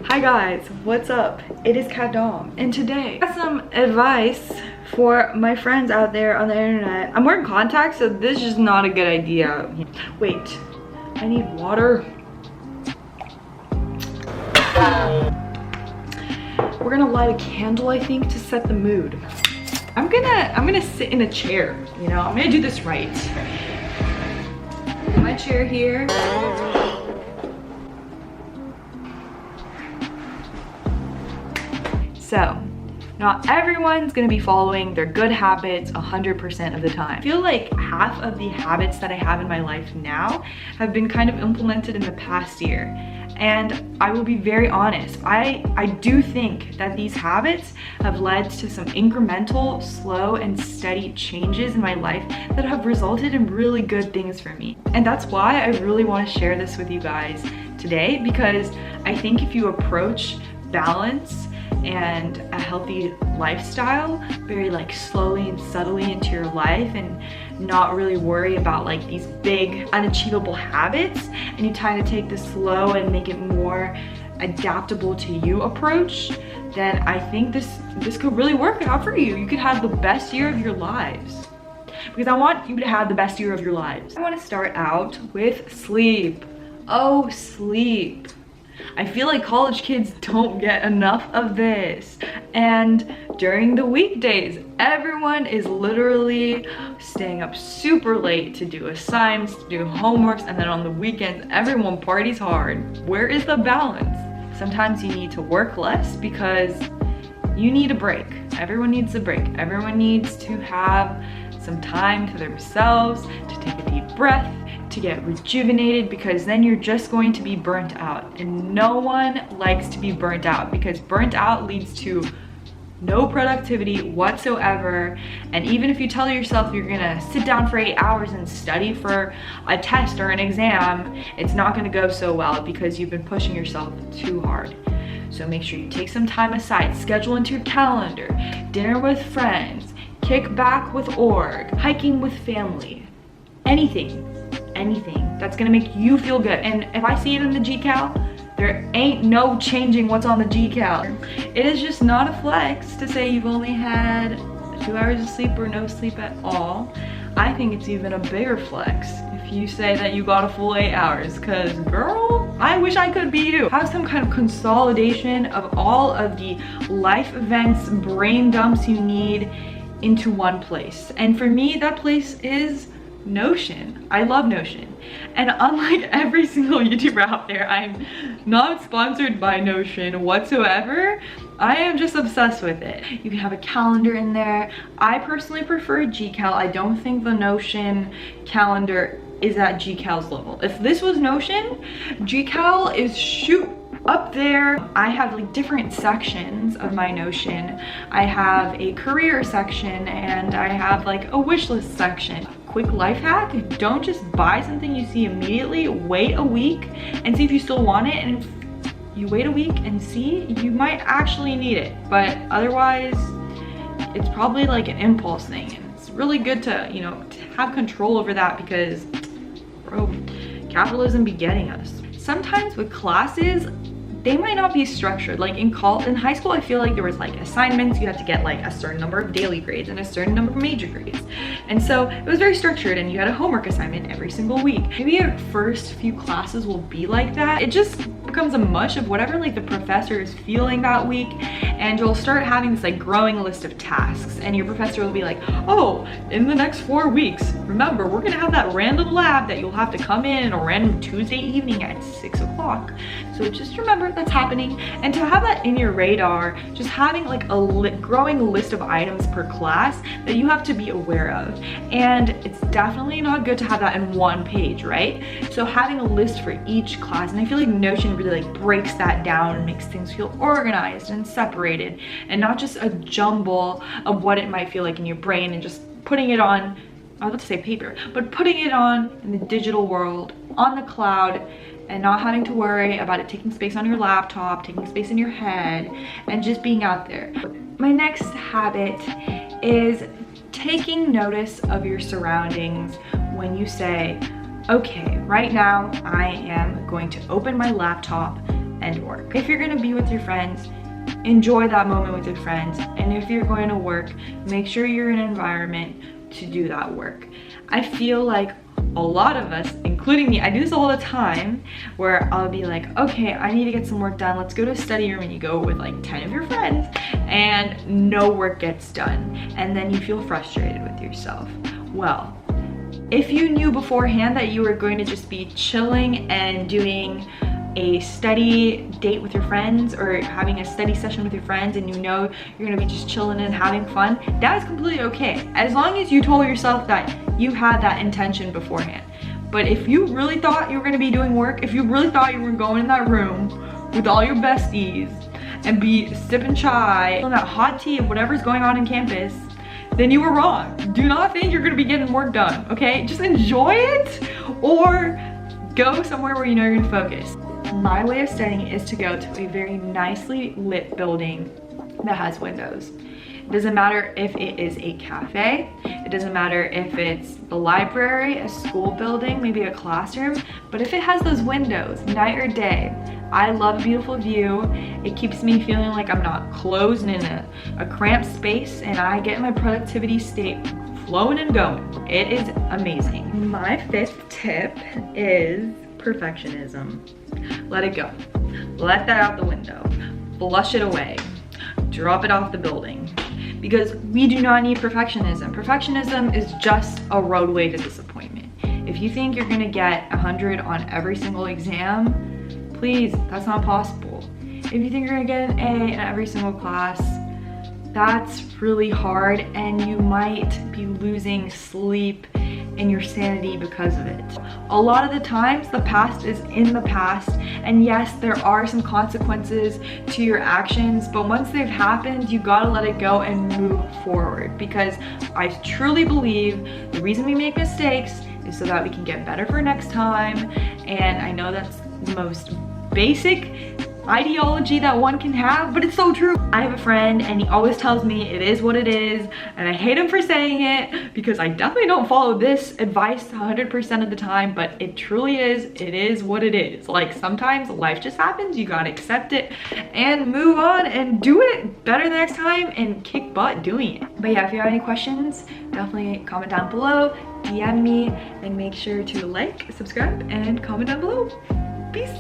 Hi guys, what's up? It is Cat Dom, and today I have some advice for my friends out there on the internet. I'm wearing contacts, so this is just not a good idea. Wait, I need water. We're gonna light a candle, I think, to set the mood. I'm gonna sit in a chair, you know? I'm gonna do this right. Put my chair here. So, not everyone's gonna be following their good habits 100% of the time. I feel like half of the habits that I have in my life now have been kind of implemented in the past year. And I will be very honest, I do think that these habits have led to some incremental, slow, and steady changes in my life that have resulted in really good things for me. And that's why I really want to share this with you guys today, because I think if you approach balance and a healthy lifestyle very like slowly and subtly into your life and not really worry about like these big unachievable habits, and you kind of take this slow and make it more adaptable to you approach, then I think this could really work out for you. You could have the best year of your lives, because I want you to have the best year of your lives. I want to start out with sleep. Oh, sleep. I feel like college kids don't get enough of this. And during the weekdays, everyone is literally staying up super late to do assignments, to do homeworks, and then on the weekends, everyone parties hard. Where is the balance? Sometimes you need to work less because you need a break. Everyone needs a break. Everyone needs to have some time to themselves, to take a deep breath, to get rejuvenated, because then you're just going to be burnt out, and no one likes to be burnt out, because burnt out leads to no productivity whatsoever. And even if you tell yourself you're gonna sit down for 8 hours and study for a test or an exam, it's not gonna go so well because you've been pushing yourself too hard. So make sure you take some time aside, schedule into your calendar, dinner with friends, kick back with org, hiking with family, anything that's gonna make you feel good. And if I see it in the GCal, there ain't no changing what's on the GCal. It is just not a flex to say you've only had 2 hours of sleep or no sleep at all. I think it's even a bigger flex if you say that you got a full 8 hours, because girl, I wish I could be you. Have some kind of consolidation of all of the life events, brain dumps you need into one place. And for me, that place is Notion. I love Notion. And unlike every single YouTuber out there, I'm not sponsored by Notion whatsoever. I am just obsessed with it. You can have a calendar in there. I personally prefer GCal. I don't think the Notion calendar is at GCal's level. If this was Notion, GCal is shoot up there. I have like different sections of my Notion. I have a career section and I have like a wish list section. Quick life hack: don't just buy something you see immediately. Wait a week and see if you still want it, and if you wait a week and see, you might actually need it, but otherwise it's probably like an impulse thing. And it's really good to, you know, to have control over that, because bro, capitalism be getting us. Sometimes with classes, they might not be structured. Like in high school, I feel like there was like assignments. You had to get like a certain number of daily grades and a certain number of major grades. And so it was very structured, and you had a homework assignment every single week. Maybe your first few classes will be like that. It just becomes a mush of whatever like the professor is feeling that week, and you'll start having this like growing list of tasks, and your professor will be like, oh, in the next 4 weeks, remember, we're gonna have that random lab that you'll have to come in a random Tuesday evening at 6 o'clock. So just remember that's happening. And to have that in your radar, just having like a growing list of items per class that you have to be aware of. And it's definitely not good to have that in one page, right? So having a list for each class, and I feel like Notion really like breaks that down and makes things feel organized and separated, and not just a jumble of what it might feel like in your brain, and just putting it on, I was about to say paper, but putting it on in the digital world, on the cloud, and not having to worry about it taking space on your laptop, taking space in your head, and just being out there. My next habit is taking notice of your surroundings when you say, okay, right now I am going to open my laptop and work. If you're gonna be with your friends, enjoy that moment with your friends. And if you're going to work, make sure you're in an environment to do that work. I feel like a lot of us, including me, I do this all the time, where I'll be like, okay, I need to get some work done. Let's go to a study room, and you go with like 10 of your friends and no work gets done. And then you feel frustrated with yourself. Well, if you knew beforehand that you were going to just be chilling and doing a study date with your friends or having a study session with your friends, and you know you're gonna be just chilling and having fun, that is completely okay, as long as you told yourself that you had that intention beforehand. But if you really thought you were gonna be doing work, if you really thought you were going in that room with all your besties and be sipping chai on that hot tea of whatever's going on in campus, then you were wrong. Do not think you're gonna be getting work done, okay? Just enjoy it, or go somewhere where you know you're gonna focus. My way of studying is to go to a very nicely lit building that has windows. It doesn't matter if it is a cafe, it doesn't matter if it's the library, a school building, maybe a classroom, but if it has those windows, night or day, I love a beautiful view. It keeps me feeling like I'm not closed in a cramped space, and I get my productivity state flowing and going. It is amazing. My fifth tip is perfectionism. Let it go. Let that out the window. Flush it away. Drop it off the building. Because we do not need perfectionism. Perfectionism is just a roadway to disappointment. If you think you're gonna get 100 on every single exam, please, that's not possible. If you think you're gonna get an A in every single class, that's really hard, and you might be losing sleep and your sanity because of it. A lot of the times, the past is in the past, and yes, there are some consequences to your actions, but once they've happened, you gotta let it go and move forward, because I truly believe the reason we make mistakes is so that we can get better for next time. And I know that's the most basic ideology that one can have, but it's so true. I have a friend, and he always tells me it is what it is, and I hate him for saying it, because I definitely don't follow this advice 100% of the time, but it truly is, it is what it is. Like, sometimes life just happens, you gotta accept it and move on and do it better the next time and kick butt doing it. But yeah, if you have any questions, definitely comment down below, DM me, and make sure to like, subscribe, and comment down below. Peace.